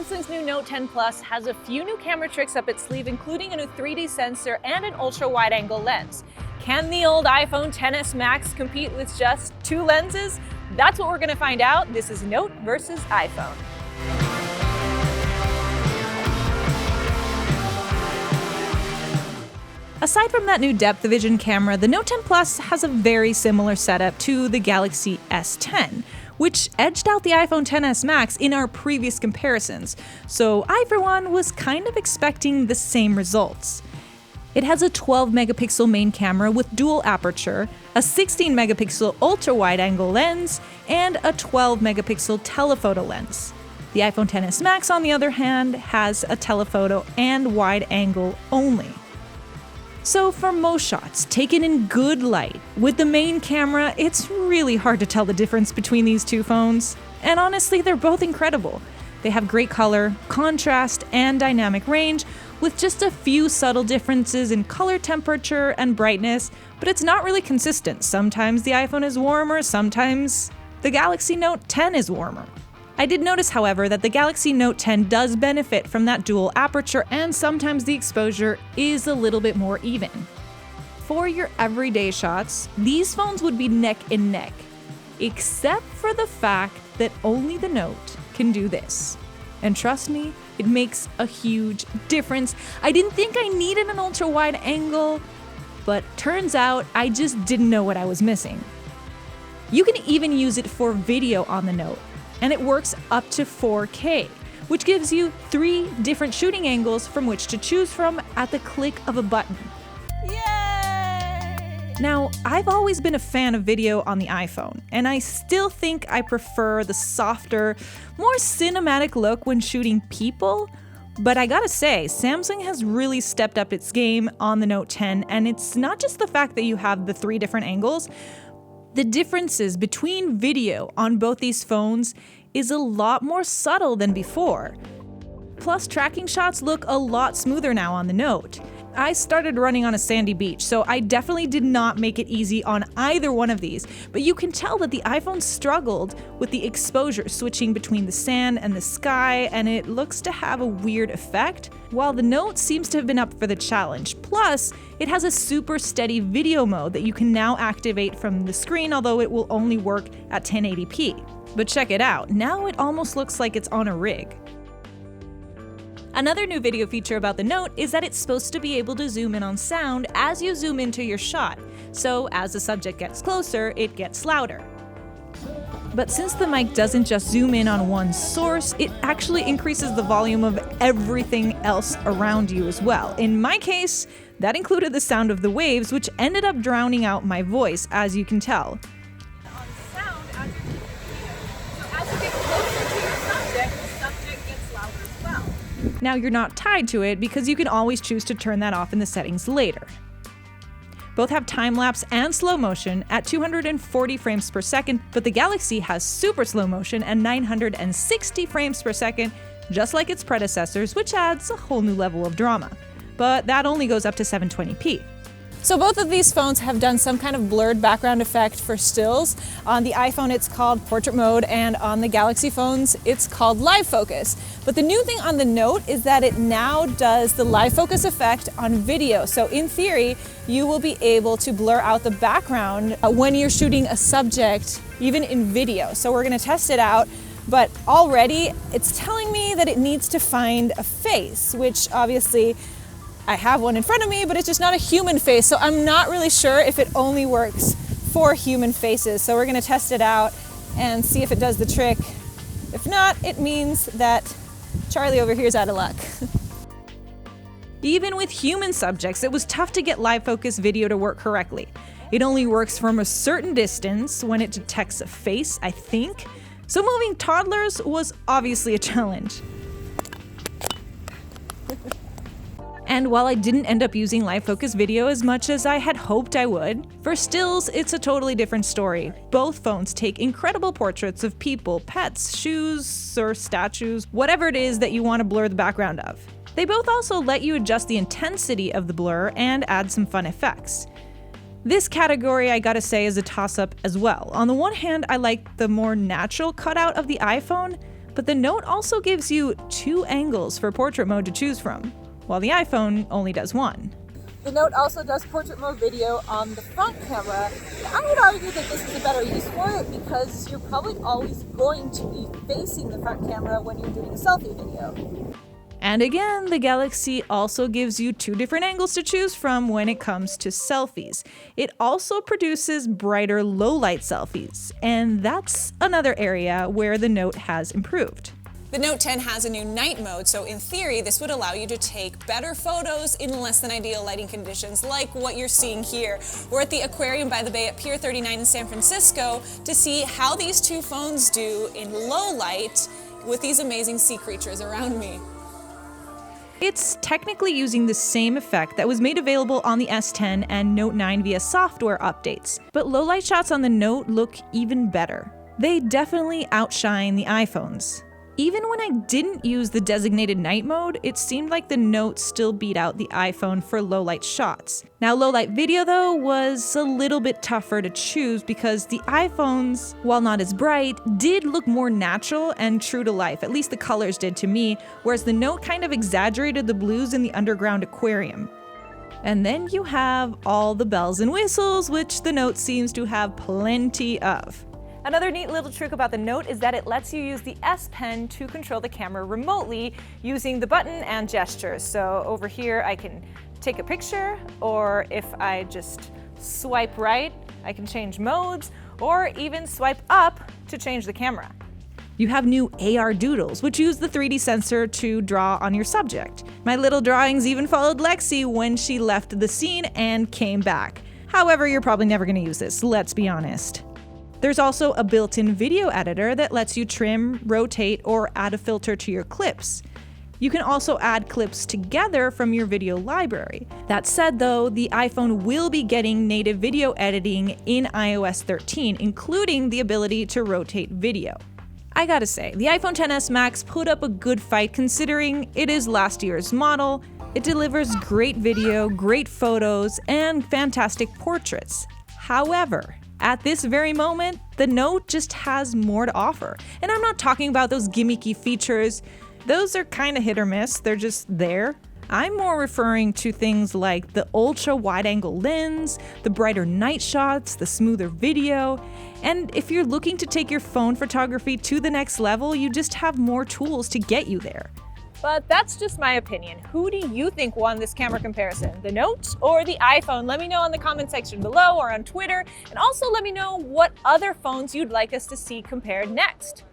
Samsung's new Note 10 Plus has a few new camera tricks up its sleeve, including a new 3D sensor and an ultra-wide-angle lens. Can the old iPhone XS Max compete with just two lenses? That's what we're going to find out. This is Note versus iPhone. Aside from that new depth of vision camera, the Note 10 Plus has a very similar setup to the Galaxy S10, which edged out the iPhone XS Max in our previous comparisons, so I, for one, was kind of expecting the same results. It has a 12-megapixel main camera with dual aperture, a 16-megapixel ultra-wide-angle lens, and a 12-megapixel telephoto lens. The iPhone XS Max, on the other hand, has a telephoto and wide-angle only. So for most shots, taken in good light, with the main camera, it's really hard to tell the difference between these two phones. And honestly, they're both incredible. They have great color, contrast, and dynamic range, with just a few subtle differences in color temperature and brightness, but it's not really consistent. Sometimes the iPhone is warmer, sometimes the Galaxy Note 10 is warmer. I did notice, however, that the Galaxy Note 10 does benefit from that dual aperture, and sometimes the exposure is a little bit more even. For your everyday shots, these phones would be neck and neck, except for the fact that only the Note can do this. And trust me, it makes a huge difference. I didn't think I needed an ultra-wide angle, but turns out I just didn't know what I was missing. You can even use it for video on the Note, and it works up to 4K, which gives you 3 different shooting angles from which to choose from at the click of a button. Yay! Now, I've always been a fan of video on the iPhone, and I still think I prefer the softer, more cinematic look when shooting people, but I gotta say, Samsung has really stepped up its game on the Note 10, and it's not just the fact that you have the 3 different angles. The differences between video on both these phones is a lot more subtle than before. Plus, tracking shots look a lot smoother now on the Note. I started running on a sandy beach, so I definitely did not make it easy on either one of these, but you can tell that the iPhone struggled with the exposure switching between the sand and the sky, and it looks to have a weird effect, while the Note seems to have been up for the challenge. Plus, it has a super steady video mode that you can now activate from the screen, although it will only work at 1080p. But check it out, now it almost looks like it's on a rig. Another new video feature about the Note is that it's supposed to be able to zoom in on sound as you zoom into your shot, so as the subject gets closer, it gets louder. But since the mic doesn't just zoom in on one source, it actually increases the volume of everything else around you as well. In my case, that included the sound of the waves, which ended up drowning out my voice, as you can tell. Now you're not tied to it because you can always choose to turn that off in the settings later. Both have time-lapse and slow motion at 240 frames per second, but the Galaxy has super slow motion at 960 frames per second, just like its predecessors, which adds a whole new level of drama. But that only goes up to 720p. So both of these phones have done some kind of blurred background effect for stills. On the iPhone, it's called portrait mode, and on the Galaxy phones, it's called live focus. But the new thing on the Note is that it now does the live focus effect on video. So in theory, you will be able to blur out the background when you're shooting a subject, even in video. So we're gonna test it out, but already it's telling me that it needs to find a face, which obviously I have one in front of me, but it's just not a human face, so I'm not really sure if it only works for human faces. So we're gonna test it out and see if it does the trick. If not, it means that Charlie over here is out of luck. Even with human subjects, it was tough to get live focus video to work correctly. It only works from a certain distance when it detects a face, I think. So moving toddlers was obviously a challenge. And while I didn't end up using live focus video as much as I had hoped I would, for stills, it's a totally different story. Both phones take incredible portraits of people, pets, shoes, or statues, whatever it is that you want to blur the background of. They both also let you adjust the intensity of the blur and add some fun effects. This category, I gotta say, is a toss-up as well. On the one hand, I like the more natural cutout of the iPhone, But the Note also gives you 2 angles for portrait mode to choose from, while the iPhone only does 1. The Note also does portrait mode video on the front camera. I would argue that this is a better use for it because you're probably always going to be facing the front camera when you're doing a selfie video. And again, the Galaxy also gives you 2 different angles to choose from when it comes to selfies. It also produces brighter low-light selfies, and that's another area where the Note has improved. The Note 10 has a new night mode, so in theory, this would allow you to take better photos in less than ideal lighting conditions, like what you're seeing here. We're at the Aquarium by the Bay at Pier 39 in San Francisco to see how these 2 phones do in low light with these amazing sea creatures around me. It's technically using the same effect that was made available on the S10 and Note 9 via software updates, but low-light shots on the Note look even better. They definitely outshine the iPhones. Even when I didn't use the designated night mode, it seemed like the Note still beat out the iPhone for low-light shots. Now, low-light video, though, was a little bit tougher to choose because the iPhones, while not as bright, did look more natural and true to life, at least the colors did to me, whereas the Note kind of exaggerated the blues in the underground aquarium. And then you have all the bells and whistles, which the Note seems to have plenty of. Another neat little trick about the Note is that it lets you use the S Pen to control the camera remotely using the button and gestures. So over here I can take a picture, or if I just swipe right, I can change modes, or even swipe up to change the camera. You have new AR doodles, which use the 3D sensor to draw on your subject. My little drawings even followed Lexi when she left the scene and came back. However, you're probably never going to use this, let's be honest. There's also a built-in video editor that lets you trim, rotate, or add a filter to your clips. You can also add clips together from your video library. That said though, the iPhone will be getting native video editing in iOS 13, including the ability to rotate video. I gotta say, the iPhone XS Max put up a good fight considering it is last year's model. It delivers great video, great photos, and fantastic portraits. However, at this very moment, the Note just has more to offer. And I'm not talking about those gimmicky features. Those are kind of hit or miss, they're just there. I'm more referring to things like the ultra wide-angle lens, the brighter night shots, the smoother video. And if you're looking to take your phone photography to the next level, you just have more tools to get you there. But that's just my opinion. Who do you think won this camera comparison? The Note or the iPhone? Let me know in the comment section below or on Twitter. And also let me know what other phones you'd like us to see compared next.